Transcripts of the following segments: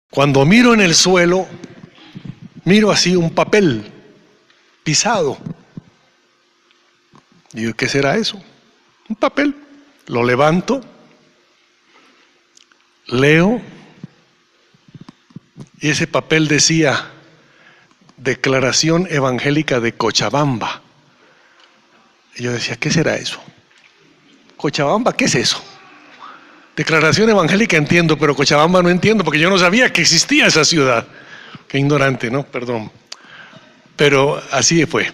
Cuando miro en el suelo, miro así un papel pisado. Digo, ¿qué será eso? Un papel. Lo levanto, leo, y ese papel decía Declaración Evangélica de Cochabamba. Y yo decía, ¿qué será eso? Cochabamba, ¿qué es eso? Declaración Evangélica entiendo, pero Cochabamba no entiendo, porque yo no sabía que existía esa ciudad. Qué ignorante, ¿no? Perdón. Pero así fue.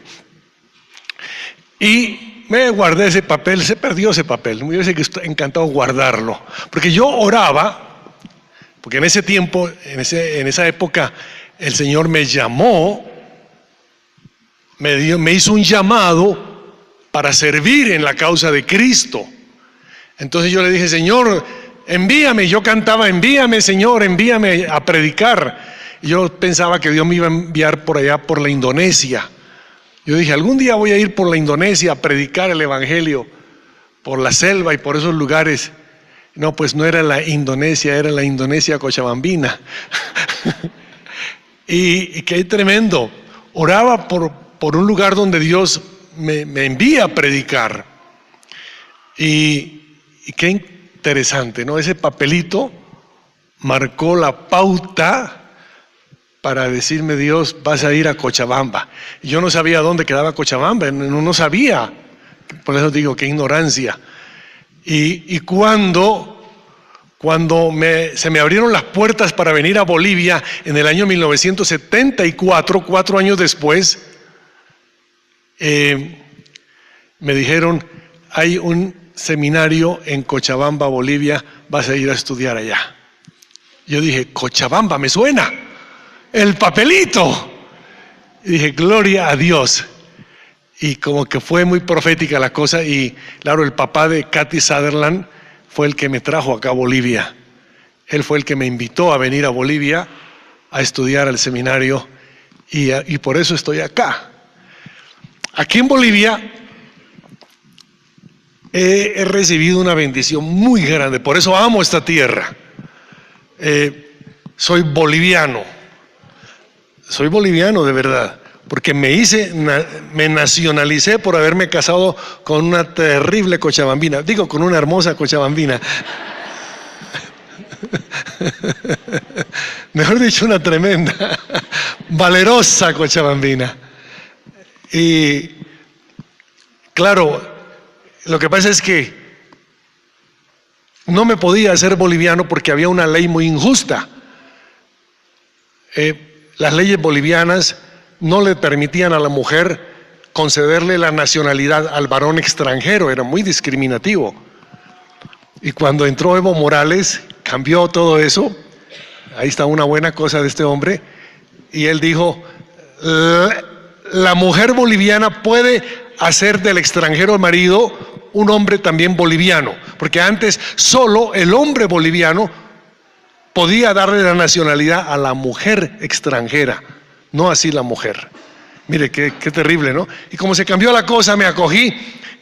Y me guardé ese papel, se perdió ese papel. Me hubiese encantado guardarlo. Porque yo oraba, porque en ese tiempo, en esa época, el Señor me llamó, me hizo un llamado para servir en la causa de Cristo. Entonces yo le dije, Señor, envíame. Yo cantaba, envíame, Señor, envíame a predicar. Y yo pensaba que Dios me iba a enviar por allá, por la Indonesia. Yo dije, algún día voy a ir por la Indonesia a predicar el Evangelio, por la selva y por esos lugares. No, pues no era la Indonesia, era la Indonesia cochabambina. y qué tremendo. Oraba por un lugar donde Dios me envía a predicar. Y qué interesante, ¿no? Ese papelito marcó la pauta para decirme, Dios, vas a ir a Cochabamba. Y yo no sabía dónde quedaba Cochabamba, no sabía. Por eso digo, qué ignorancia. Y cuando se me abrieron las puertas para venir a Bolivia en el año 1974, 4 años después, me dijeron, hay un seminario en Cochabamba, Bolivia, vas a ir a estudiar allá. Yo dije, Cochabamba, me suena, el papelito. Y dije, gloria a Dios. Y como que fue muy profética la cosa, y claro, el papá de Katy Sutherland fue el que me trajo acá a Bolivia. Él fue el que me invitó a venir a Bolivia a estudiar al seminario, y por eso estoy acá. Aquí en Bolivia he recibido una bendición muy grande, por eso amo esta tierra. Soy boliviano de verdad, porque me nacionalicé por haberme casado con una terrible cochabambina, digo, con una hermosa cochabambina. Mejor dicho, una tremenda, valerosa cochabambina. Y claro, lo que pasa es que no me podía hacer boliviano porque había una ley muy injusta. Las leyes bolivianas no le permitían a la mujer concederle la nacionalidad al varón extranjero, era muy discriminativo. Y cuando entró Evo Morales, cambió todo eso. Ahí está una buena cosa de este hombre. Y él dijo, la mujer boliviana puede hacer del extranjero marido un hombre también boliviano, porque antes solo el hombre boliviano podía darle la nacionalidad a la mujer extranjera, no así la mujer. Mire, qué terrible, ¿no? Y como se cambió la cosa, me acogí,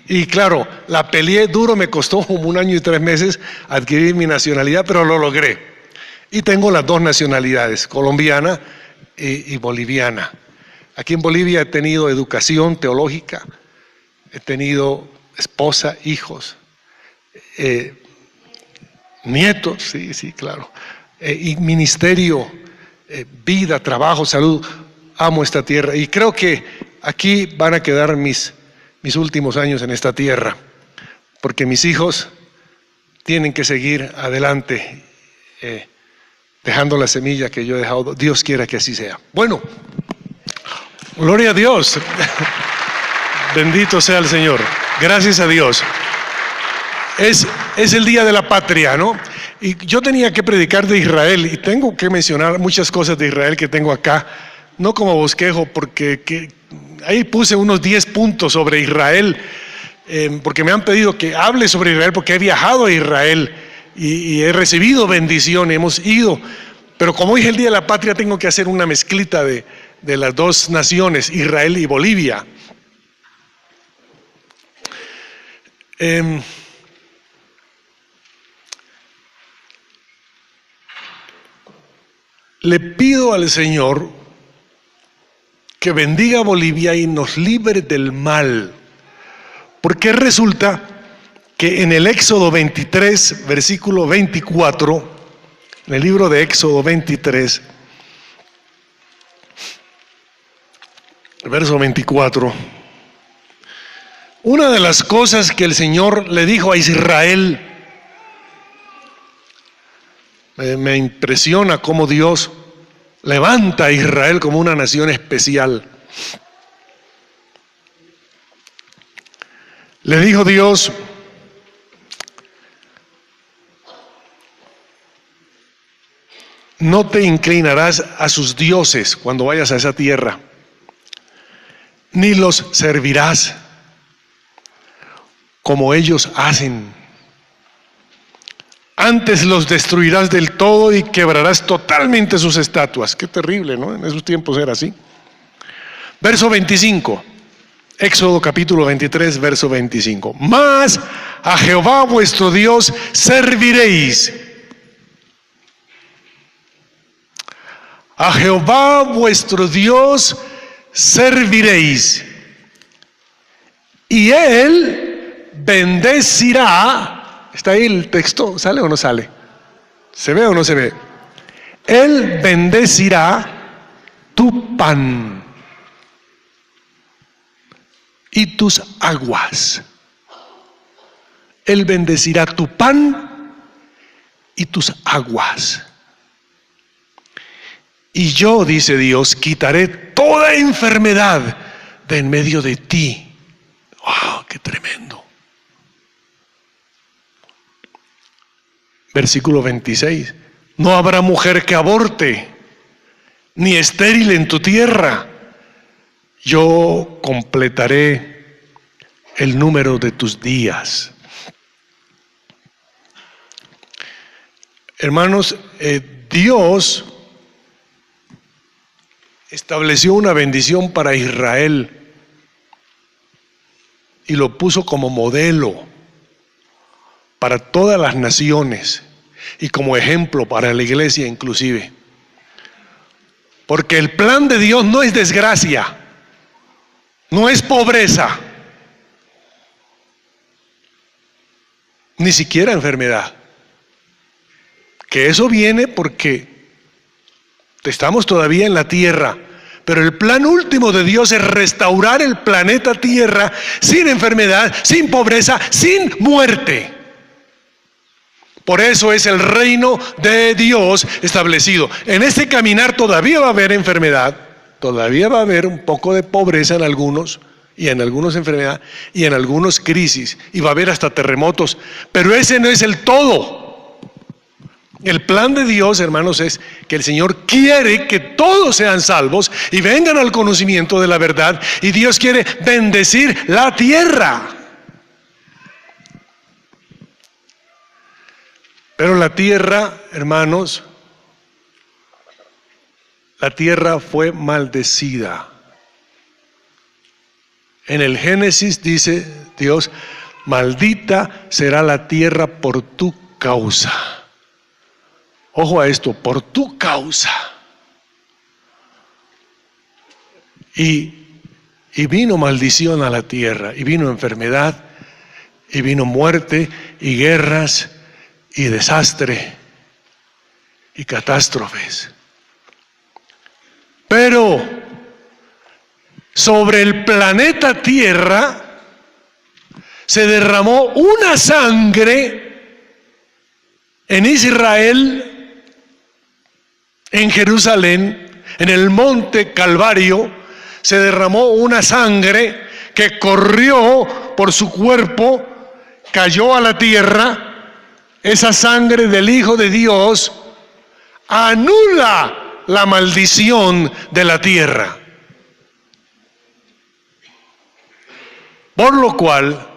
y claro, la peleé duro, me costó como 1 año y 3 meses adquirir mi nacionalidad, pero lo logré. Y tengo las 2 nacionalidades, colombiana y boliviana. Aquí en Bolivia he tenido educación teológica, he tenido esposa, hijos, nietos, sí, claro, y ministerio, vida, trabajo, salud. Amo esta tierra y creo que aquí van a quedar mis últimos años en esta tierra, porque mis hijos tienen que seguir adelante, dejando la semilla que yo he dejado. Dios quiera que así sea. Bueno, gloria a Dios. Bendito sea el Señor. Gracias a Dios. Es el día de la patria, ¿no? Y yo tenía que predicar de Israel y tengo que mencionar muchas cosas de Israel que tengo acá, no como bosquejo, porque ahí puse unos 10 puntos sobre Israel, porque me han pedido que hable sobre Israel, porque he viajado a Israel y he recibido bendición, hemos ido, pero como hoy es el día de la patria, tengo que hacer una mezclita de las 2 naciones, Israel y Bolivia. Le pido al Señor que bendiga a Bolivia y nos libre del mal, porque resulta que en el Éxodo 23, versículo 24, en el libro de Éxodo 23, verso 24, una de las cosas que el Señor le dijo a Israel, me impresiona cómo Dios levanta a Israel como una nación especial. Le dijo Dios: no te inclinarás a sus dioses cuando vayas a esa tierra, ni los servirás como ellos hacen. Antes los destruirás del todo y quebrarás totalmente sus estatuas. Qué terrible, ¿no? En esos tiempos era así. Verso 25, Éxodo capítulo 23, verso 25. Mas a Jehová vuestro Dios serviréis. A Jehová vuestro Dios serviréis. Y Él bendecirá. ¿Está ahí el texto? ¿Sale o no sale? ¿Se ve o no se ve? Él bendecirá tu pan y tus aguas. Él bendecirá tu pan y tus aguas. Y yo, dice Dios, quitaré toda enfermedad de en medio de ti. ¡Wow! ¡Qué tremendo! Versículo 26. No habrá mujer que aborte, ni estéril en tu tierra. Yo completaré el número de tus días. Hermanos, Dios estableció una bendición para Israel y lo puso como modelo para todas las naciones y como ejemplo para la iglesia inclusive. Porque el plan de Dios no es desgracia, no es pobreza, ni siquiera enfermedad. Que eso viene porque estamos todavía en la tierra, pero el plan último de Dios es restaurar el planeta Tierra sin enfermedad, sin pobreza, sin muerte. Por eso es el reino de Dios establecido. En este caminar todavía va a haber enfermedad, todavía va a haber un poco de pobreza en algunos, y en algunos enfermedad, y en algunos crisis, y va a haber hasta terremotos, pero ese no es el todo. El plan de Dios, hermanos, es que el Señor quiere que todos sean salvos y vengan al conocimiento de la verdad, y Dios quiere bendecir la tierra. Pero la tierra, hermanos, la tierra fue maldecida. En el Génesis dice Dios: maldita será la tierra por tu causa. Ojo a esto, por tu causa. Y vino maldición a la tierra, y vino enfermedad, y vino muerte, y guerras, y desastre, y catástrofes. Pero sobre el planeta Tierra se derramó una sangre en Israel, en Jerusalén, en el monte Calvario. Se derramó una sangre que corrió por su cuerpo, cayó a la tierra. Esa sangre del Hijo de Dios anula la maldición de la tierra. Por lo cual,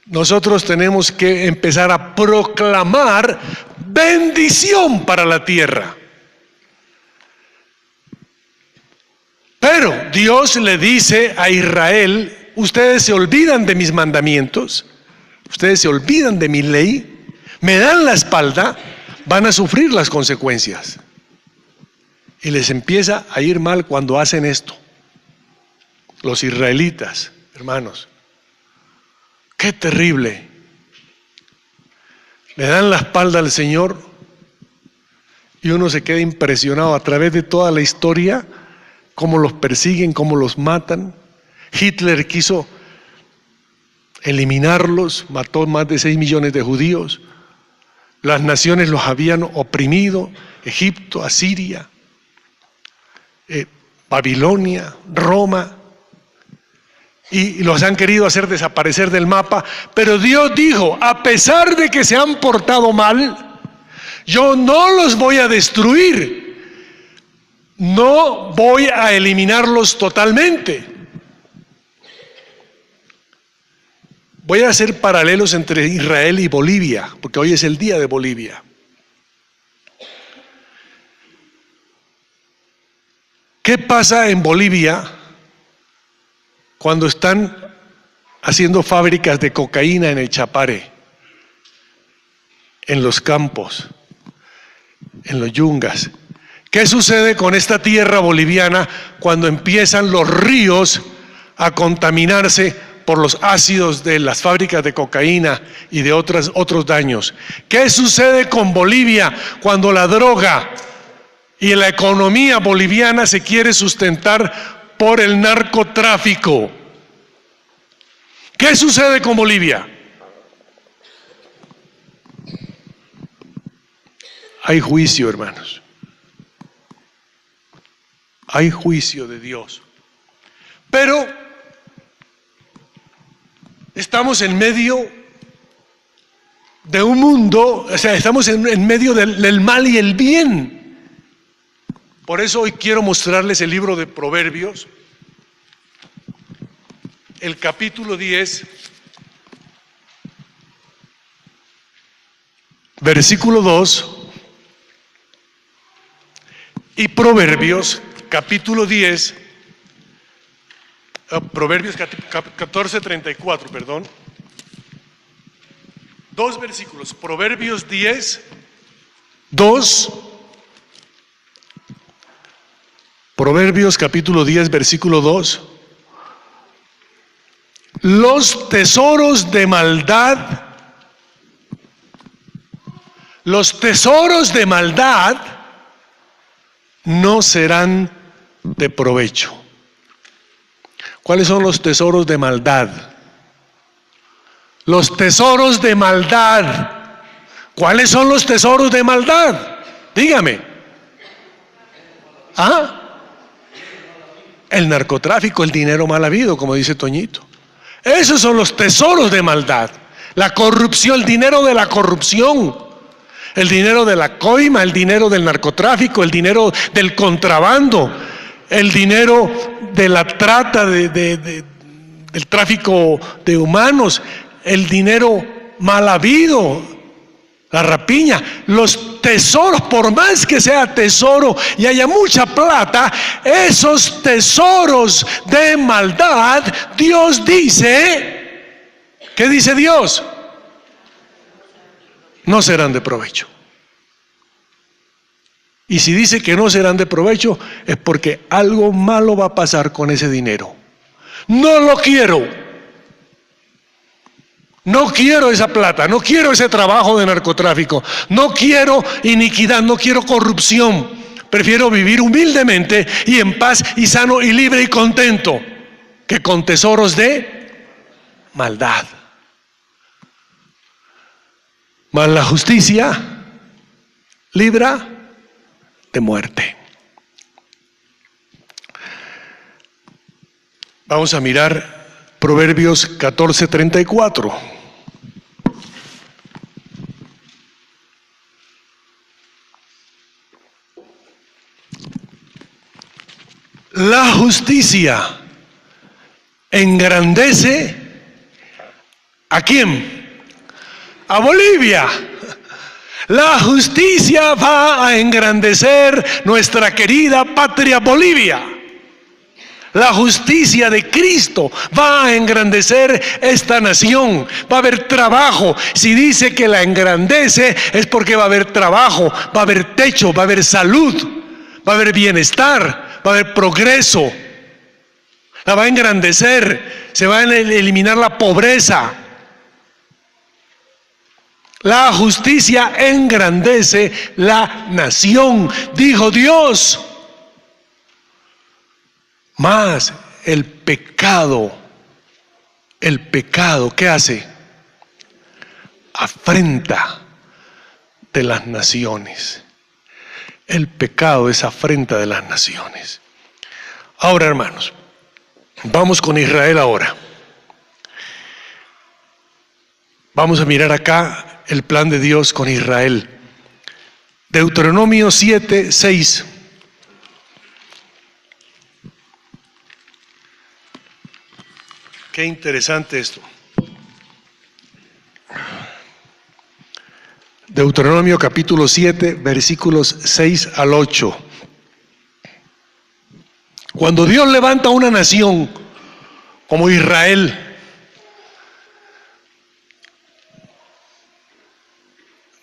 nosotros tenemos que empezar a proclamar bendición para la tierra. Pero Dios le dice a Israel: ustedes se olvidan de mis mandamientos, ustedes se olvidan de mi ley, me dan la espalda, van a sufrir las consecuencias. Y les empieza a ir mal cuando hacen esto. Los israelitas, hermanos, qué terrible. Le dan la espalda al Señor y uno se queda impresionado a través de toda la historia, cómo los persiguen, cómo los matan. Hitler quiso eliminarlos, mató más de 6 millones de judíos. Las naciones los habían oprimido, Egipto, Asiria, Babilonia, Roma, y los han querido hacer desaparecer del mapa, pero Dios dijo, a pesar de que se han portado mal, yo no los voy a destruir, no voy a eliminarlos totalmente. Voy a hacer paralelos entre Israel y Bolivia, porque hoy es el día de Bolivia. ¿Qué pasa en Bolivia cuando están haciendo fábricas de cocaína en el Chapare, en los campos, en los yungas? ¿Qué sucede con esta tierra boliviana cuando empiezan los ríos a contaminarse por los ácidos de las fábricas de cocaína y de otros daños? ¿Qué sucede con Bolivia cuando la droga y la economía boliviana se quiere sustentar por el narcotráfico? ¿Qué sucede con Bolivia? Hay juicio, hermanos. Hay juicio de Dios. Pero estamos en medio de un mundo, o sea, estamos en medio del mal y el bien. Por eso hoy quiero mostrarles el libro de Proverbios, el capítulo 10, versículo 2, y Proverbios, capítulo 10, Proverbios 14:34, perdón. Dos versículos, Proverbios 10, 2, Proverbios capítulo 10, versículo 2. Los tesoros de maldad, no serán de provecho. ¿Cuáles son los tesoros de maldad? Los tesoros de maldad. ¿Cuáles son los tesoros de maldad? Dígame. ¿Ah? El narcotráfico, el dinero mal habido, como dice Toñito. Esos son los tesoros de maldad. La corrupción, el dinero de la corrupción, el dinero de la coima, el dinero del narcotráfico, el dinero del contrabando, el dinero de la trata, del tráfico de humanos, el dinero mal habido, la rapiña, los tesoros, por más que sea tesoro y haya mucha plata, esos tesoros de maldad, Dios dice, ¿qué dice Dios? No serán de provecho. Y si dice que no serán de provecho, es porque algo malo va a pasar con ese dinero. No lo quiero. No quiero esa plata, no quiero ese trabajo de narcotráfico, no quiero iniquidad, no quiero corrupción. Prefiero vivir humildemente y en paz y sano y libre y contento que con tesoros de maldad. Mas la justicia libra de muerte. Vamos a mirar Proverbios 14:34. La justicia engrandece ¿a quién? A Bolivia. La justicia va a engrandecer nuestra querida patria Bolivia. La justicia de Cristo va a engrandecer esta nación. Va a haber trabajo. Si dice que la engrandece, es porque va a haber trabajo, va a haber techo, va a haber salud, va a haber bienestar, va a haber progreso. La va a engrandecer, se va a eliminar la pobreza. La justicia engrandece la nación, dijo Dios. Mas el pecado, ¿qué hace? Afrenta de las naciones. El pecado es afrenta de las naciones. Ahora, hermanos, vamos con Israel ahora. Vamos a mirar acá el plan de Dios con Israel. Deuteronomio 7:6. Qué interesante esto. Deuteronomio capítulo 7, versículos 6 al 8. Cuando Dios levanta una nación como Israel,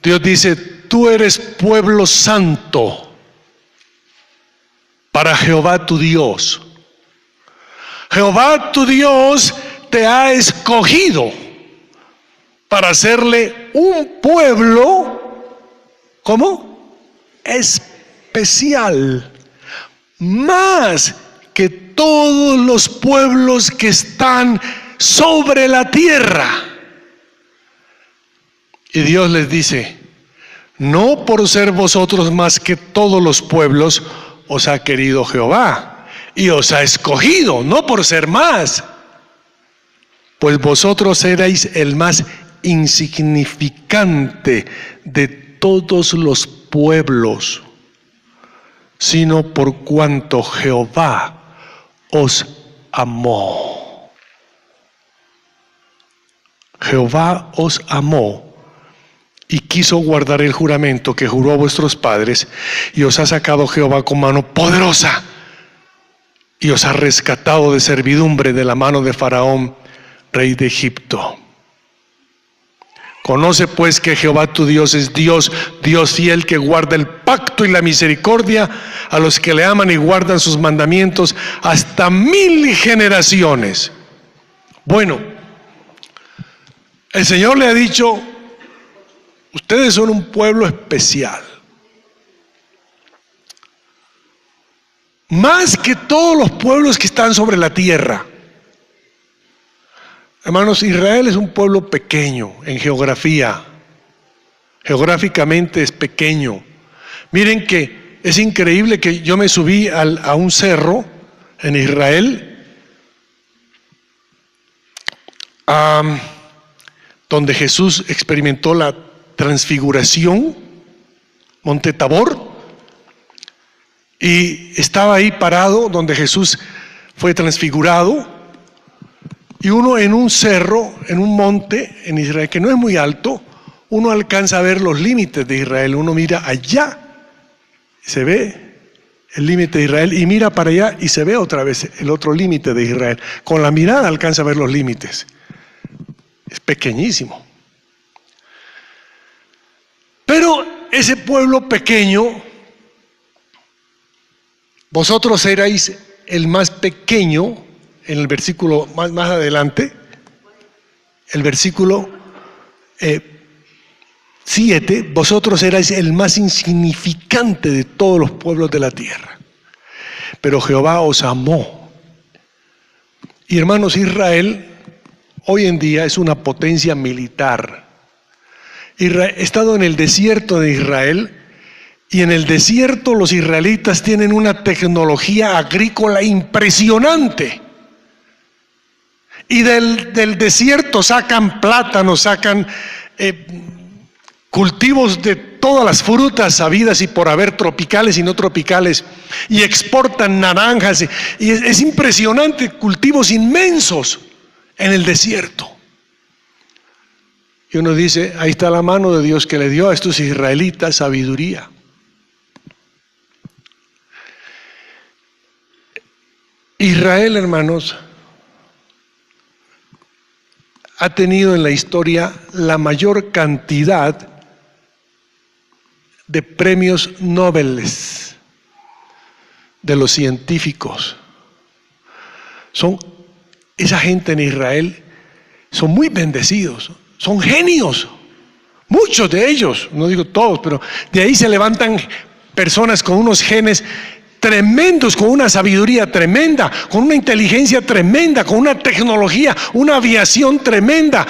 Dios dice: tú eres pueblo santo para Jehová tu Dios. Jehová tu Dios te ha escogido para hacerle un pueblo, ¿cómo? Especial, más que todos los pueblos que están sobre la tierra. Y Dios les dice: no por ser vosotros más que todos los pueblos os ha querido Jehová y os ha escogido, no por ser más, pues vosotros erais el más insignificante de todos los pueblos, sino por cuanto Jehová os amó. Jehová os amó y quiso guardar el juramento que juró a vuestros padres, y os ha sacado Jehová con mano poderosa, y os ha rescatado de servidumbre de la mano de Faraón, rey de Egipto. Conoce pues que Jehová tu Dios es Dios, Dios fiel, que guarda el pacto y la misericordia a los que le aman y guardan sus mandamientos hasta 1000 generaciones. Bueno, el Señor le ha dicho: ustedes son un pueblo especial, más que todos los pueblos que están sobre la tierra. Hermanos, Israel es un pueblo pequeño en geografía. Geográficamente es pequeño. Miren que es increíble que yo me subí a un cerro en Israel, donde Jesús experimentó la transfiguración, Monte Tabor, y estaba ahí parado donde Jesús fue transfigurado, y uno en un cerro, en un monte en Israel que no es muy alto, uno alcanza a ver los límites de Israel. Uno mira allá, se ve el límite de Israel, y mira para allá y se ve otra vez el otro límite de Israel. Con la mirada alcanza a ver los límites. Es pequeñísimo. Pero ese pueblo pequeño, vosotros erais el más pequeño, en el versículo más adelante, el versículo 7, vosotros erais el más insignificante de todos los pueblos de la tierra, pero Jehová os amó. Y hermanos, Israel hoy en día es una potencia militar. He estado en el desierto de Israel, y en el desierto los israelitas tienen una tecnología agrícola impresionante. Y del desierto sacan plátanos, sacan cultivos de todas las frutas habidas y por haber, tropicales y no tropicales, y exportan naranjas, y es impresionante, cultivos inmensos en el desierto. Y uno dice: ahí está la mano de Dios que le dio a estos israelitas sabiduría. Israel, hermanos, ha tenido en la historia la mayor cantidad de premios Nobel de los científicos. Esa gente en Israel son muy bendecidos, son genios, muchos de ellos, no digo todos, pero de ahí se levantan personas con unos genes tremendos, con una sabiduría tremenda, con una inteligencia tremenda, con una tecnología, una aviación tremenda,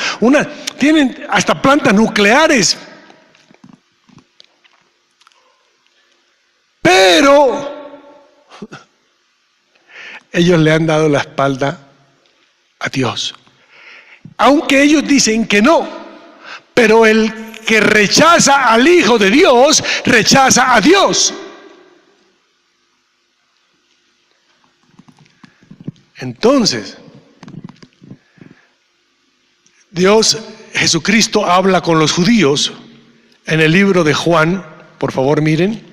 tienen hasta plantas nucleares. Pero ellos le han dado la espalda a Dios. Aunque ellos dicen que no, pero el que rechaza al Hijo de Dios, rechaza a Dios. Entonces, Jesucristo habla con los judíos en el libro de Juan, por favor miren,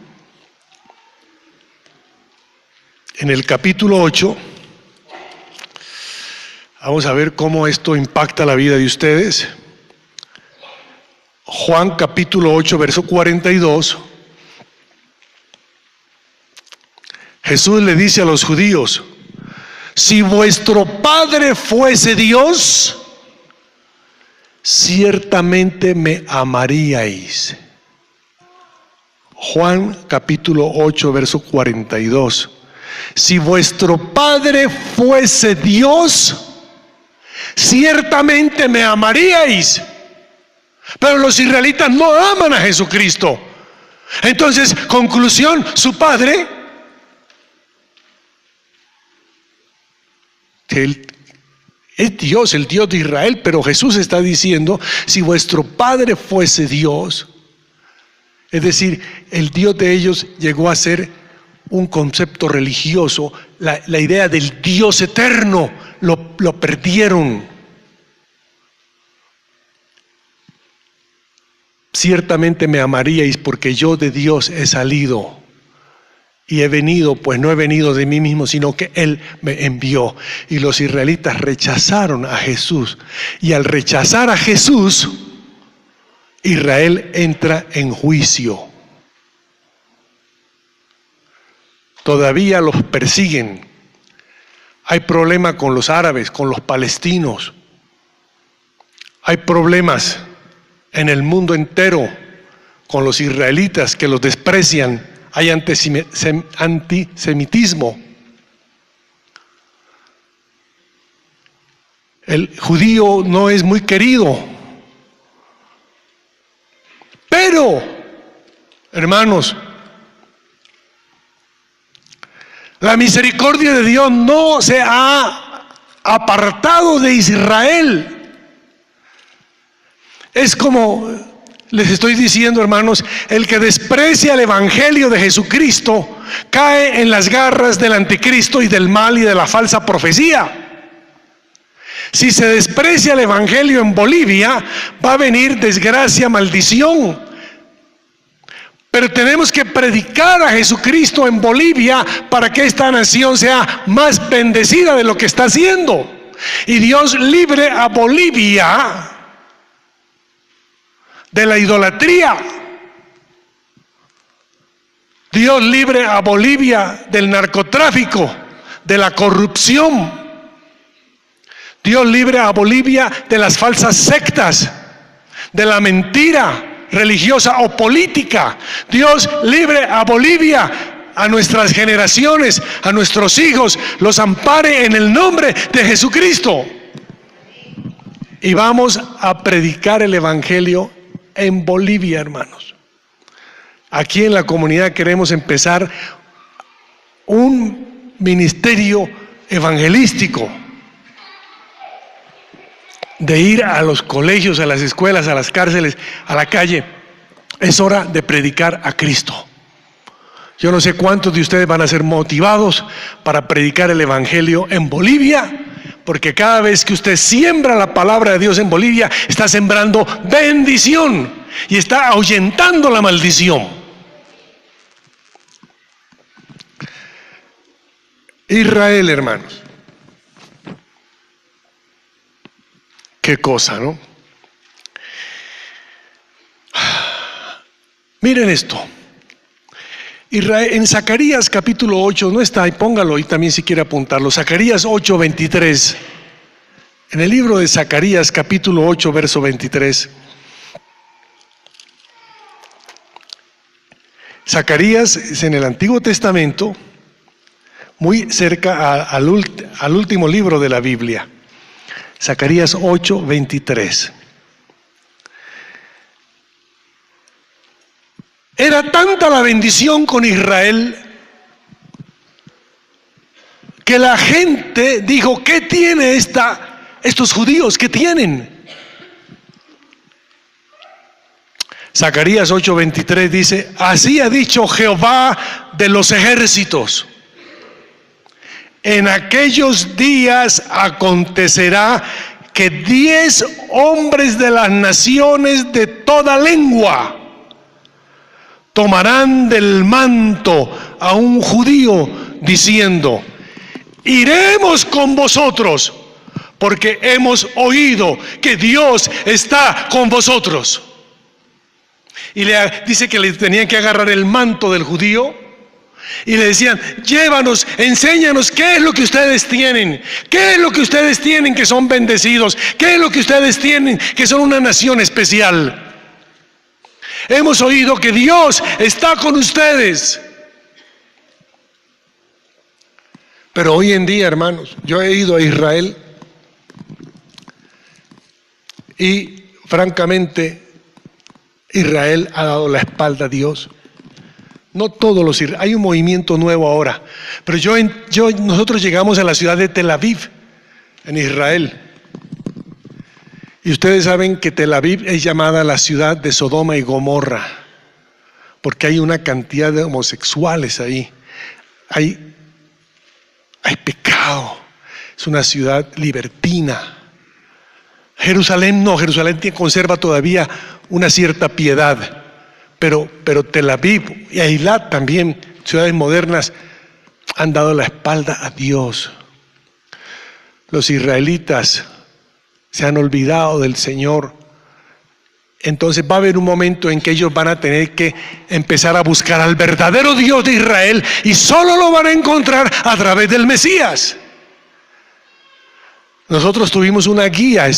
en el capítulo 8, vamos a ver cómo esto impacta la vida de ustedes. Juan capítulo 8, verso 42, Jesús le dice a los judíos: si vuestro Padre fuese Dios, ciertamente me amaríais. Juan capítulo 8, verso 42. Si vuestro Padre fuese Dios, ciertamente me amaríais. Pero los israelitas no aman a Jesucristo. Entonces, conclusión, su Padre, Él es Dios, el Dios de Israel, pero Jesús está diciendo, si vuestro Padre fuese Dios, es decir, el Dios de ellos llegó a ser un concepto religioso, la idea del Dios eterno, lo perdieron. Ciertamente me amaríais porque yo de Dios he salido. Y he venido, pues no he venido de mí mismo, sino que Él me envió. Y los israelitas rechazaron a Jesús. Y al rechazar a Jesús, Israel entra en juicio. Todavía los persiguen. Hay problema con los árabes, con los palestinos. Hay problemas en el mundo entero con los israelitas que los desprecian. Hay antisemitismo. El judío no es muy querido. Pero, hermanos, la misericordia de Dios no se ha apartado de Israel. Es como les estoy diciendo, hermanos, el que desprecia el evangelio de Jesucristo cae en las garras del anticristo y del mal y de la falsa profecía. Si se desprecia el evangelio en Bolivia, va a venir desgracia, maldición. Pero tenemos que predicar a Jesucristo en Bolivia para que esta nación sea más bendecida de lo que está haciendo. Y Dios libre a Bolivia de la idolatría. Dios libre a Bolivia del narcotráfico, de la corrupción. Dios libre a Bolivia de las falsas sectas, de la mentira religiosa o política. Dios libre a Bolivia, a nuestras generaciones, a nuestros hijos, los ampare en el nombre de Jesucristo. Y vamos a predicar el evangelio en Bolivia, hermanos. Aquí en la comunidad queremos empezar un ministerio evangelístico de ir a los colegios, a las escuelas, a las cárceles, a la calle. Es hora de predicar a Cristo. Yo no sé cuántos de ustedes van a ser motivados para predicar el evangelio en Bolivia, porque cada vez que usted siembra la palabra de Dios en Bolivia, está sembrando bendición y está ahuyentando la maldición. Israel, hermanos. Qué cosa, ¿no? Miren esto. Israel, en Zacarías capítulo 8, no está, y póngalo y también si quiere apuntarlo. Zacarías 8:23. En el libro de Zacarías capítulo 8, verso 23. Zacarías es en el Antiguo Testamento, muy cerca al último libro de la Biblia. Zacarías 8:23. Era tanta la bendición con Israel que la gente dijo: ¿qué tiene estos judíos? ¿Qué tienen? Zacarías 8:23 dice: así ha dicho Jehová de los ejércitos, en aquellos días acontecerá que 10 hombres de las naciones de toda lengua tomarán del manto a un judío diciendo: iremos con vosotros porque hemos oído que Dios está con vosotros. Y le dice que le tenían que agarrar el manto del judío y le decían: llévanos, enséñanos qué es lo que ustedes tienen, qué es lo que ustedes tienen que son bendecidos, qué es lo que ustedes tienen que son una nación especial. Hemos oído que Dios está con ustedes. Pero hoy en día, hermanos, yo he ido a Israel y francamente Israel ha dado la espalda a Dios. No todos los israelíes, hay un movimiento nuevo ahora, pero nosotros llegamos a la ciudad de Tel Aviv, en Israel. Y ustedes saben que Tel Aviv es llamada la ciudad de Sodoma y Gomorra, porque hay una cantidad de homosexuales ahí. Hay pecado. Es una ciudad libertina. Jerusalén no, Jerusalén conserva todavía una cierta piedad, pero Tel Aviv y Eilat también, ciudades modernas, han dado la espalda a Dios. Los israelitas se han olvidado del Señor. Entonces va a haber un momento en que ellos van a tener que empezar a buscar al verdadero Dios de Israel, y solo lo van a encontrar a través del Mesías. Nosotros tuvimos una guía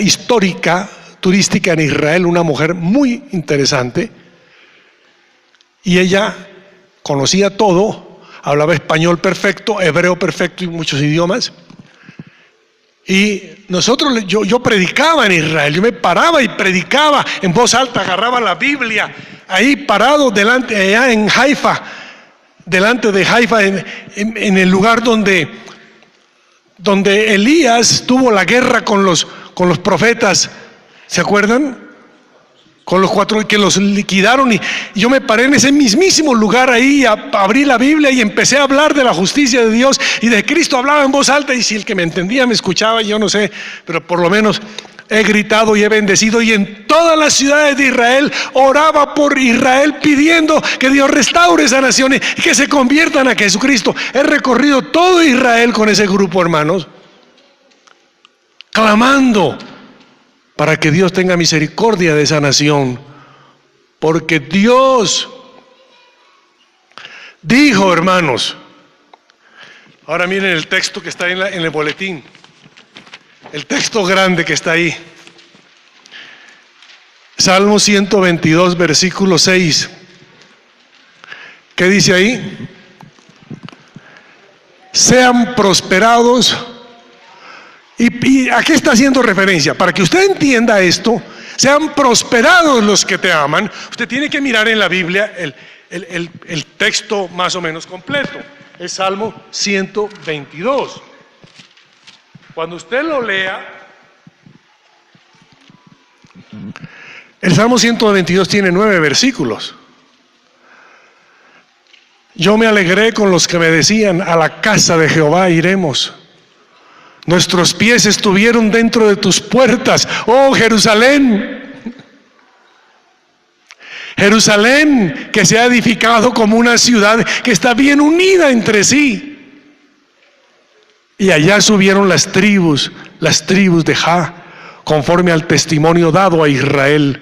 histórica, turística en Israel, una mujer muy interesante, y ella conocía todo, hablaba español perfecto, hebreo perfecto y muchos idiomas. Y yo predicaba en Israel, yo me paraba y predicaba en voz alta, agarraba la Biblia, ahí parado allá en Haifa, delante de Haifa, en el lugar donde Elías tuvo la guerra con los profetas, ¿se acuerdan? Con los 4 que los liquidaron, y yo me paré en ese mismísimo lugar ahí, abrí la Biblia y empecé a hablar de la justicia de Dios y de Cristo. Hablaba en voz alta, y si el que me entendía me escuchaba, yo no sé, pero por lo menos he gritado y he bendecido, y en todas las ciudades de Israel oraba por Israel, pidiendo que Dios restaure esas naciones y que se conviertan a Jesucristo. He recorrido todo Israel con ese grupo, hermanos, clamando para que Dios tenga misericordia de esa nación, porque Dios dijo, hermanos. Ahora miren el texto que está en el boletín, el texto grande que está ahí. Salmo 122, versículo 6. ¿Qué dice ahí? Sean prosperados. ¿Y a qué está haciendo referencia? Para que usted entienda esto: sean prosperados los que te aman. Usted tiene que mirar en la Biblia el texto más o menos completo. Es Salmo 122. Cuando usted lo lea, el Salmo 122 tiene 9 versículos. Yo me alegré con los que me decían: a la casa de Jehová iremos. Nuestros pies estuvieron dentro de tus puertas, oh Jerusalén. Jerusalén, que se ha edificado como una ciudad que está bien unida entre sí. Y allá subieron las tribus de Jah, conforme al testimonio dado a Israel,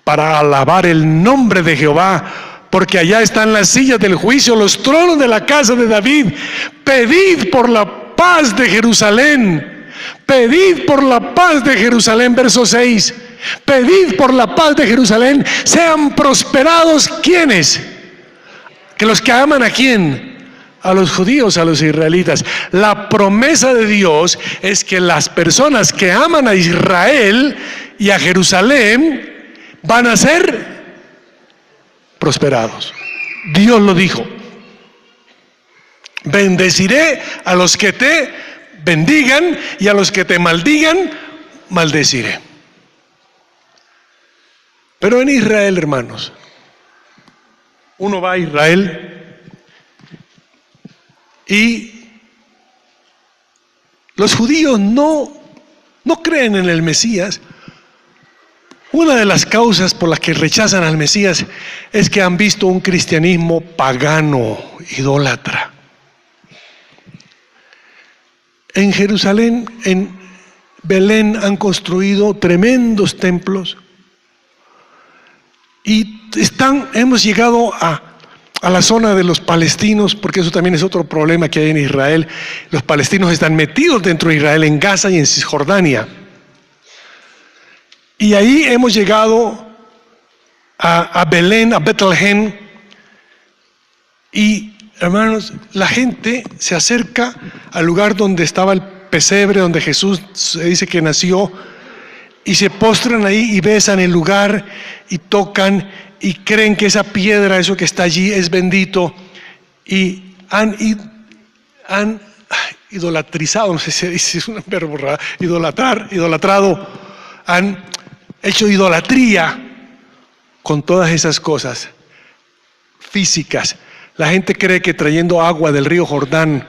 para alabar el nombre de Jehová, porque allá están las sillas del juicio, los tronos de la casa de David. Pedid por la paz de Jerusalén. Pedid por la paz de Jerusalén, verso 6. Pedid por la paz de Jerusalén. Sean prosperados, ¿quiénes? Que los que aman ¿a quién? A los judíos, a los israelitas. La promesa de Dios es que las personas que aman a Israel y a Jerusalén van a ser prosperados. Dios lo dijo. Bendeciré a los que te bendigan y a los que te maldigan, maldeciré. Pero en Israel, hermanos, uno va a Israel y los judíos no creen en el Mesías. Una de las causas por las que rechazan al Mesías es que han visto un cristianismo pagano, idólatra. En Jerusalén, en Belén, han construido tremendos templos y hemos llegado a la zona de los palestinos, porque eso también es otro problema que hay en Israel. Los palestinos están metidos dentro de Israel, en Gaza y en Cisjordania. Y ahí hemos llegado a Belén, a Betlehem. Y hermanos, la gente se acerca al lugar donde estaba el pesebre, donde Jesús se dice que nació, y se postran ahí y besan el lugar y tocan y creen que esa piedra, eso que está allí, es bendito, y han idolatrizado, no sé si es un verbo raro, idolatrado, han hecho idolatría con todas esas cosas físicas. La gente cree que trayendo agua del río Jordán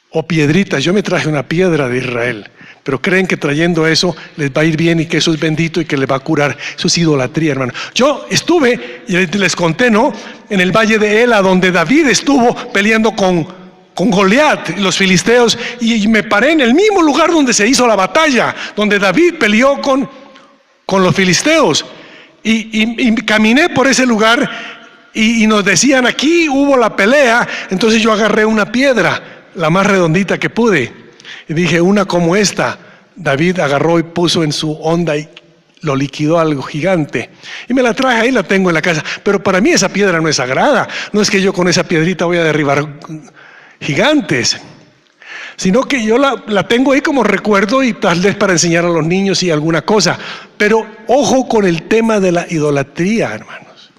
o piedritas, yo me traje una piedra de Israel, pero creen que trayendo eso les va a ir bien y que eso es bendito y que les va a curar. Eso es idolatría, hermano. Yo estuve, y les conté, ¿no?, en el valle de Ela, donde David estuvo peleando con Goliat, los filisteos, y me paré en el mismo lugar donde se hizo la batalla, donde David peleó con los filisteos, y caminé por ese lugar y nos decían, aquí hubo la pelea. Entonces yo agarré una piedra, la más redondita que pude, y dije, una como esta. David agarró y puso en su onda y lo liquidó algo gigante, y me la traje, ahí la tengo en la casa. Pero para mí esa piedra no es sagrada, no es que yo con esa piedrita voy a derribar gigantes, sino que yo la tengo ahí como recuerdo y tal vez para enseñar a los niños y alguna cosa. Pero ojo con el tema de la idolatría, hermanos.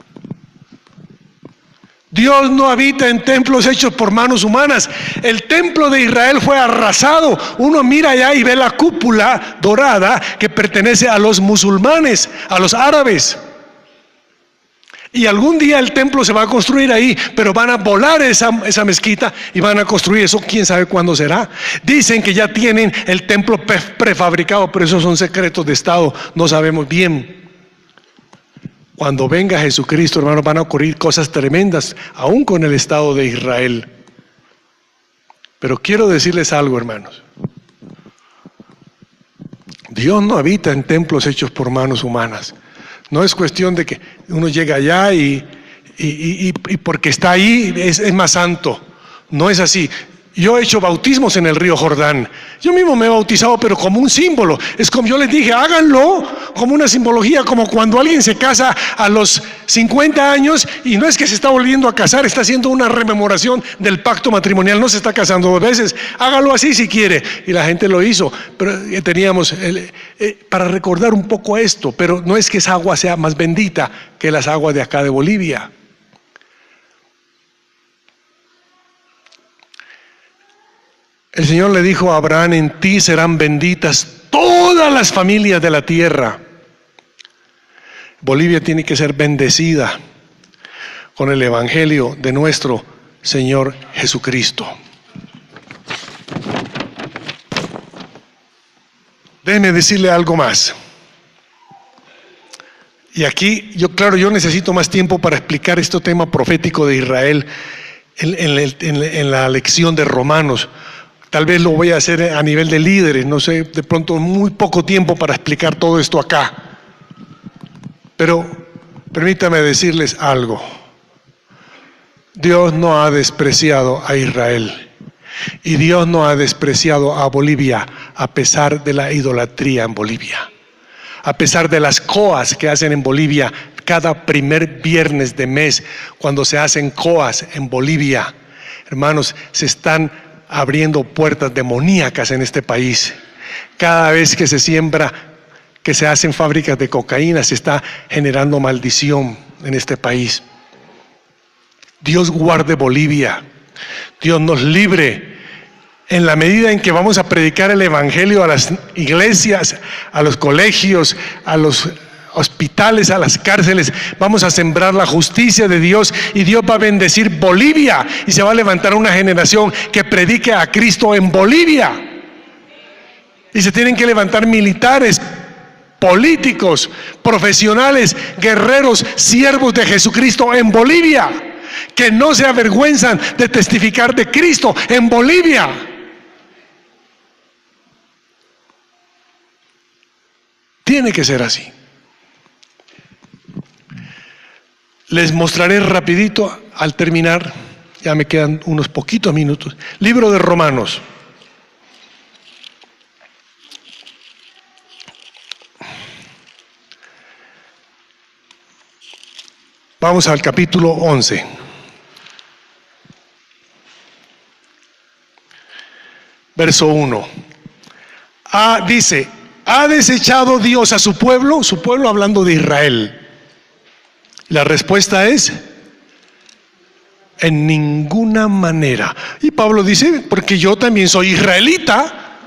Dios no habita en templos hechos por manos humanas. El templo de Israel fue arrasado. Uno mira allá y ve la cúpula dorada que pertenece a los musulmanes, a los árabes. Y algún día el templo se va a construir ahí, pero van a volar esa mezquita y van a construir eso, quién sabe cuándo será. Dicen que ya tienen el templo prefabricado, pero esos son secretos de Estado, no sabemos bien. Cuando venga Jesucristo, hermanos, van a ocurrir cosas tremendas, aún con el Estado de Israel. Pero quiero decirles algo, hermanos. Dios no habita en templos hechos por manos humanas. No es cuestión de que uno llega allá y porque está ahí es más santo. No es así. Yo he hecho bautismos en el río Jordán. Yo mismo me he bautizado, pero como un símbolo. Es como yo les dije, háganlo como una simbología, como cuando alguien se casa a los 50 años y no es que se está volviendo a casar, está haciendo una rememoración del pacto matrimonial, no se está casando 2 veces. Hágalo así si quiere. Y la gente lo hizo. Pero teníamos para recordar un poco esto, pero no es que esa agua sea más bendita que las aguas de acá de Bolivia. El Señor le dijo a Abraham, en ti serán benditas todas las familias de la tierra. Bolivia tiene que ser bendecida con el evangelio de nuestro Señor Jesucristo. Déjeme decirle algo más. Y aquí, yo necesito más tiempo para explicar este tema profético de Israel en la lección de Romanos. Tal vez lo voy a hacer a nivel de líderes, no sé, de pronto muy poco tiempo para explicar todo esto acá. Pero permítame decirles algo. Dios no ha despreciado a Israel y Dios no ha despreciado a Bolivia a pesar de la idolatría en Bolivia, a pesar de las coas que hacen en Bolivia cada primer viernes de mes. Cuando se hacen coas en Bolivia, hermanos, se están abriendo puertas demoníacas en este país. Cada vez que se siembra, que se hacen fábricas de cocaína, se está generando maldición en este país. Dios guarde Bolivia, Dios nos libre. En la medida en que vamos a predicar el evangelio a las iglesias, a los colegios, a los hospitales, a las cárceles, vamos a sembrar la justicia de Dios y Dios va a bendecir Bolivia y se va a levantar una generación que predique a Cristo en Bolivia. Y se tienen que levantar militares, políticos, profesionales, guerreros, siervos de Jesucristo en Bolivia, que no se avergüenzan de testificar de Cristo en Bolivia. Tiene que ser así. Les mostraré rapidito al terminar, ya me quedan unos poquitos minutos. Libro de Romanos. Vamos al capítulo 11. Verso 1. Dice, ¿ha desechado Dios a su pueblo hablando de Israel? La respuesta es, en ninguna manera. Y Pablo dice, porque yo también soy israelita,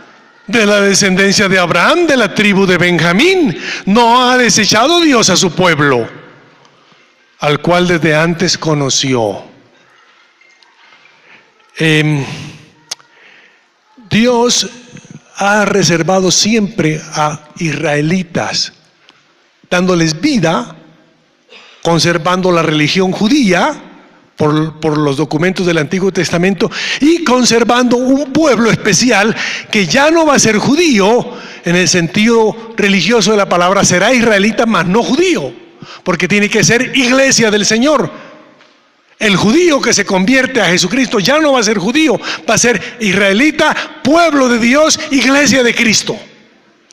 de la descendencia de Abraham, de la tribu de Benjamín. No ha desechado Dios a su pueblo, al cual desde antes conoció. Dios ha reservado siempre a israelitas, dándoles vida, conservando la religión judía por los documentos del Antiguo Testamento y conservando un pueblo especial que ya no va a ser judío en el sentido religioso de la palabra, será israelita mas no judío, porque tiene que ser iglesia del Señor. El judío que se convierte a Jesucristo ya no va a ser judío, va a ser israelita, pueblo de Dios, iglesia de Cristo,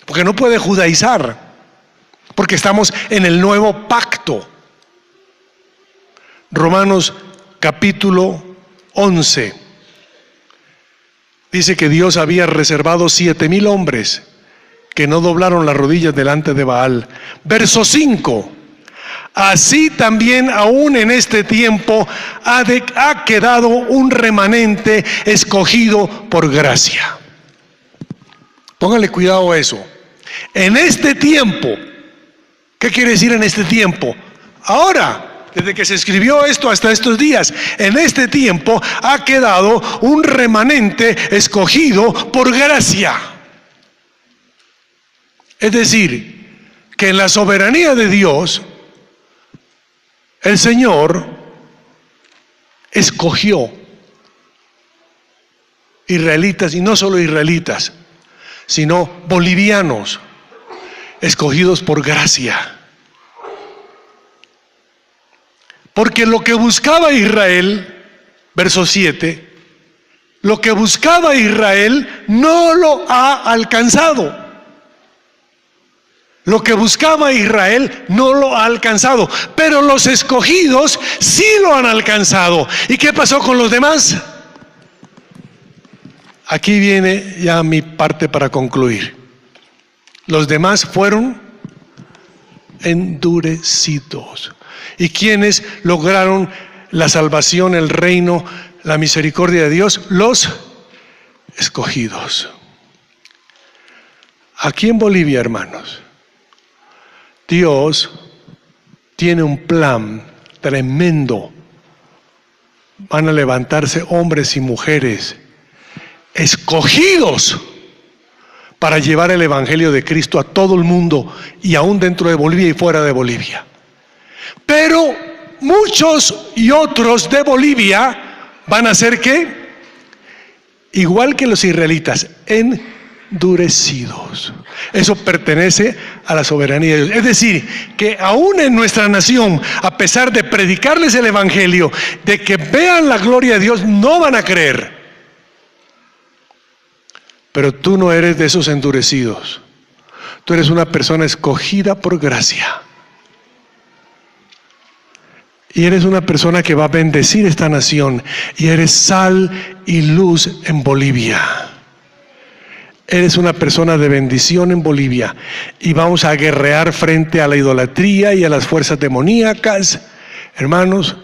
porque no puede judaizar, porque estamos en el nuevo pacto. Romanos capítulo 11 dice que Dios había reservado 7,000 hombres que no doblaron las rodillas delante de Baal. Verso 5. Así también aún en este tiempo ha quedado un remanente escogido por gracia. Póngale cuidado a eso. En este tiempo, ¿qué quiere decir en este tiempo? Ahora, desde que se escribió esto hasta estos días, en este tiempo ha quedado un remanente escogido por gracia. Es decir, que en la soberanía de Dios, el Señor escogió israelitas, y no solo israelitas, sino bolivianos, escogidos por gracia. Porque lo que buscaba Israel, verso 7, lo que buscaba Israel no lo ha alcanzado. Lo que buscaba Israel no lo ha alcanzado, pero los escogidos sí lo han alcanzado. ¿Y qué pasó con los demás? Aquí viene ya mi parte para concluir. Los demás fueron endurecidos. ¿Y quiénes lograron la salvación, el reino, la misericordia de Dios? Los escogidos. Aquí en Bolivia, hermanos, Dios tiene un plan tremendo. Van a levantarse hombres y mujeres escogidos para llevar el evangelio de Cristo a todo el mundo, y aún dentro de Bolivia y fuera de Bolivia. Pero muchos y otros de Bolivia van a ser ¿qué? igual que los israelitas, endurecidos. Eso pertenece a la soberanía de Dios. Es decir, que aún en nuestra nación, a pesar de predicarles el evangelio, de que vean la gloria de Dios, no van a creer. Pero tú no eres de esos endurecidos. Tú eres una persona escogida por gracia. Y eres una persona que va a bendecir esta nación. Y eres sal y luz en Bolivia. Eres una persona de bendición en Bolivia. Y vamos a guerrear frente a la idolatría y a las fuerzas demoníacas. Hermanos,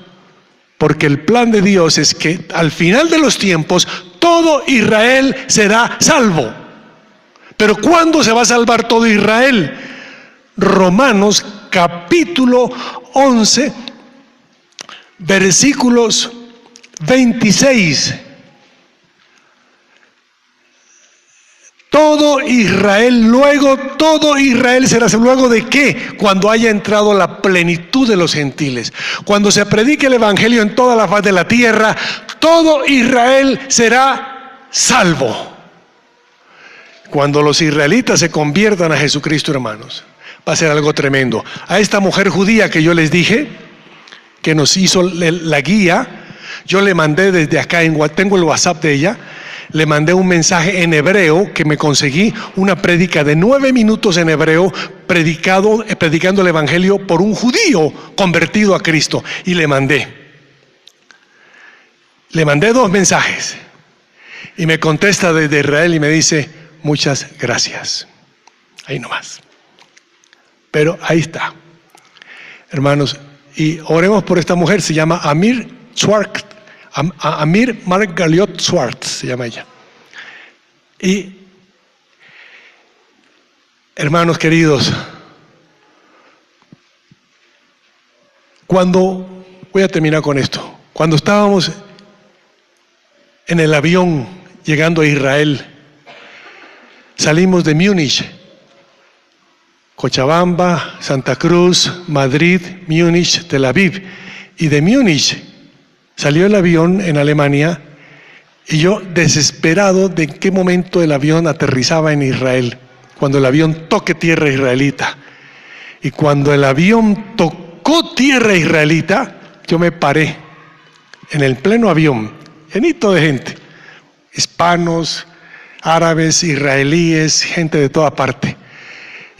porque el plan de Dios es que al final de los tiempos todo Israel será salvo. Pero ¿cuándo se va a salvar todo Israel? Romanos capítulo 11, versículos 26. Todo Israel será salvo. ¿Luego de qué? Cuando haya entrado la plenitud de los gentiles. Cuando se predique el evangelio en toda la faz de la tierra, todo Israel será salvo. Cuando los israelitas se conviertan a Jesucristo, hermanos, va a ser algo tremendo. A esta mujer judía que yo les dije, que nos hizo la guía, yo le mandé desde acá, tengo el WhatsApp de ella, le mandé un mensaje en hebreo que me conseguí, una prédica de 9 minutos en hebreo, predicando el evangelio por un judío convertido a Cristo. Y le mandé 2 mensajes. Y me contesta desde Israel y me dice: muchas gracias. Ahí nomás. Pero ahí está. Hermanos, y oremos por esta mujer, se llama Amir Margaliot Schwartz, se llama ella. Y, hermanos queridos, voy a terminar con esto. Cuando estábamos en el avión llegando a Israel, salimos de Múnich, Cochabamba, Santa Cruz, Madrid, Múnich, Tel Aviv. Y de Múnich salió el avión en Alemania y yo desesperado de en qué momento el avión aterrizaba en Israel, cuando el avión toque tierra israelita. Y cuando el avión tocó tierra israelita, yo me paré en el pleno avión, llenito de gente, hispanos, árabes, israelíes, gente de toda parte.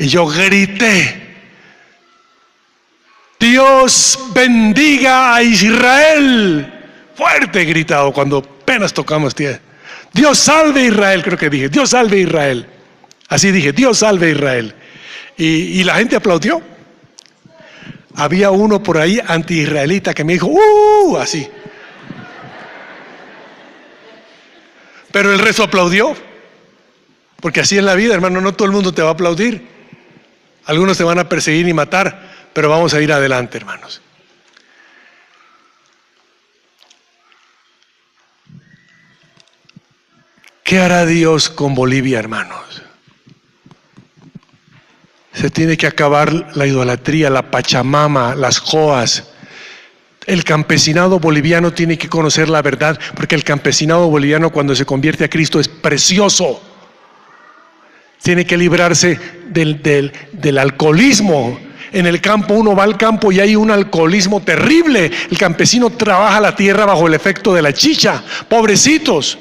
Y yo grité: Dios bendiga a Israel. Fuerte he gritado cuando apenas tocamos tierra. Dios salve a Israel, creo que dije. Dios salve a Israel. Así dije, Dios salve a Israel. Y la gente aplaudió. Había uno por ahí anti-israelita que me dijo, así. Pero el resto aplaudió. Porque así en la vida, hermano, no todo el mundo te va a aplaudir. Algunos te van a perseguir y matar. Pero vamos a ir adelante, hermanos. ¿Qué hará Dios con Bolivia, hermanos? Se tiene que acabar la idolatría, la pachamama, las joas. El campesinado boliviano tiene que conocer la verdad, porque el campesinado boliviano, cuando se convierte a Cristo, es precioso. Tiene que librarse del alcoholismo. En el campo, uno va al campo y hay un alcoholismo terrible. El campesino trabaja la tierra bajo el efecto de la chicha. Pobrecitos.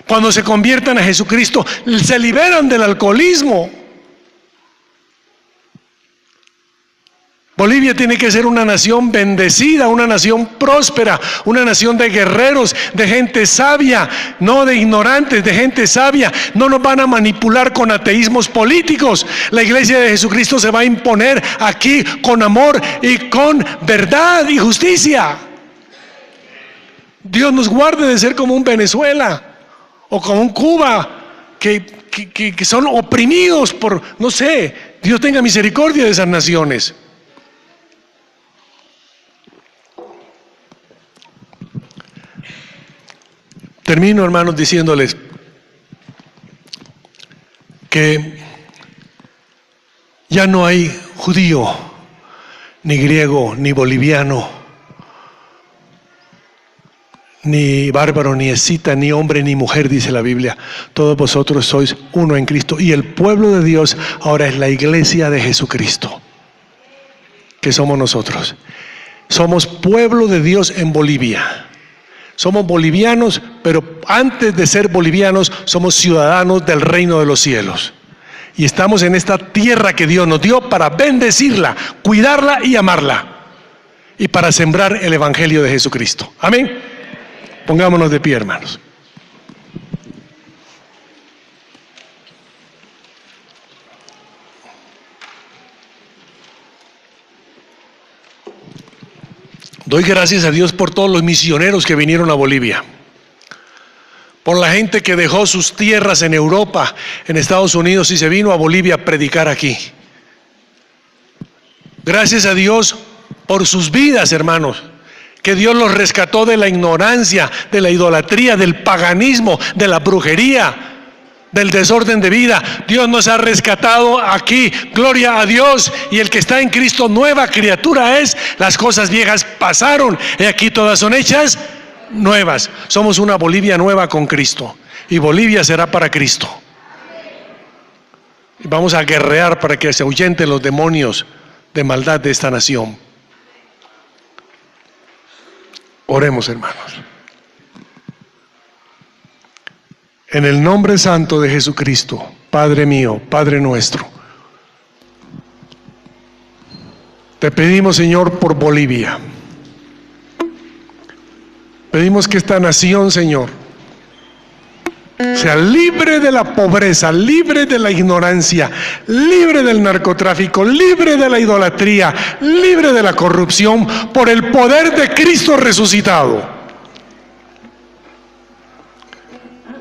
Cuando se conviertan a Jesucristo, se liberan del alcoholismo. Bolivia tiene que ser una nación bendecida, una nación próspera, una nación de guerreros, de gente sabia, no de ignorantes, de gente sabia. No nos van a manipular con ateísmos políticos. La iglesia de Jesucristo se va a imponer aquí con amor y con verdad y justicia. Dios nos guarde de ser como un Venezuela o como un Cuba que son oprimidos por, no sé, Dios tenga misericordia de esas naciones. Termino, hermanos, diciéndoles que ya no hay judío, ni griego, ni boliviano, ni bárbaro, ni escita, ni hombre, ni mujer, dice la Biblia. Todos vosotros sois uno en Cristo. Y el pueblo de Dios ahora es la iglesia de Jesucristo, que somos nosotros. Somos pueblo de Dios en Bolivia. Somos bolivianos, pero antes de ser bolivianos, somos ciudadanos del reino de los cielos. Y estamos en esta tierra que Dios nos dio para bendecirla, cuidarla y amarla. Y para sembrar el evangelio de Jesucristo. Amén. Pongámonos de pie, hermanos. Doy gracias a Dios por todos los misioneros que vinieron a Bolivia, por la gente que dejó sus tierras en Europa, en Estados Unidos y se vino a Bolivia a predicar aquí. Gracias a Dios por sus vidas, hermanos, que Dios los rescató de la ignorancia, de la idolatría, del paganismo, de la brujería, del desorden de vida. Dios nos ha rescatado aquí, gloria a Dios, y el que está en Cristo nueva criatura es. Las cosas viejas pasaron y aquí todas son hechas nuevas. Somos una Bolivia nueva con Cristo y Bolivia será para Cristo. Y vamos a guerrear para que se ahuyenten los demonios de maldad de esta nación. Oremos, hermanos. En el nombre santo de Jesucristo, Padre mío, Padre nuestro, te pedimos, Señor, por Bolivia. Pedimos que esta nación, Señor, sea libre de la pobreza, libre de la ignorancia, libre del narcotráfico, libre de la idolatría, libre de la corrupción, por el poder de Cristo resucitado.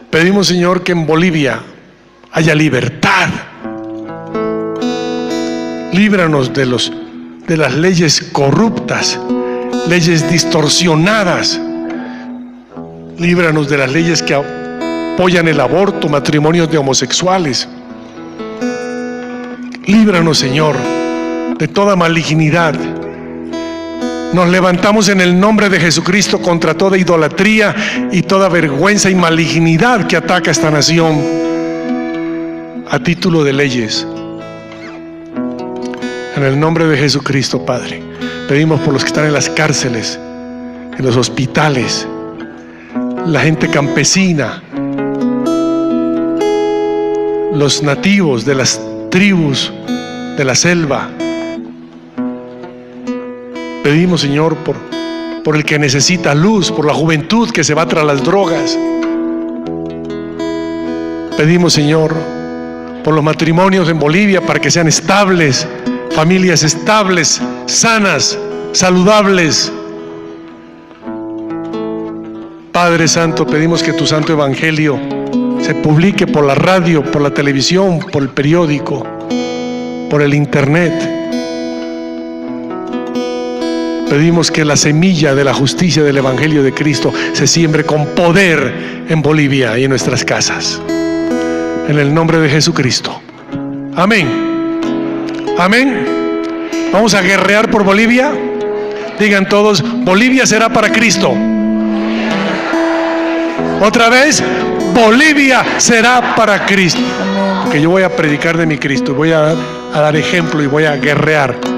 Pedimos, Señor, que en Bolivia haya libertad. Líbranos de las leyes corruptas, leyes distorsionadas. Líbranos de las leyes que apoyan el aborto, matrimonios de homosexuales. Líbranos, Señor, de toda malignidad. Nos levantamos en el nombre de Jesucristo contra toda idolatría y toda vergüenza y malignidad que ataca a esta nación a título de leyes. En el nombre de Jesucristo, Padre, pedimos por los que están en las cárceles, en los hospitales, la gente campesina, los nativos de las tribus de la selva. Pedimos, Señor, por el que necesita luz, por la juventud que se va tras las drogas. Pedimos, Señor, por los matrimonios en Bolivia para que sean estables, familias estables, sanas, saludables. Padre Santo, pedimos que tu santo evangelio se publique por la radio, por la televisión, por el periódico, por el internet. Pedimos que la semilla de la justicia del evangelio de Cristo se siembre con poder en Bolivia y en nuestras casas. En el nombre de Jesucristo. Amén. Amén. Vamos a guerrear por Bolivia. Digan todos, Bolivia será para Cristo. Otra vez, Bolivia será para Cristo. Porque yo voy a predicar de mi Cristo, voy a dar ejemplo y voy a guerrear.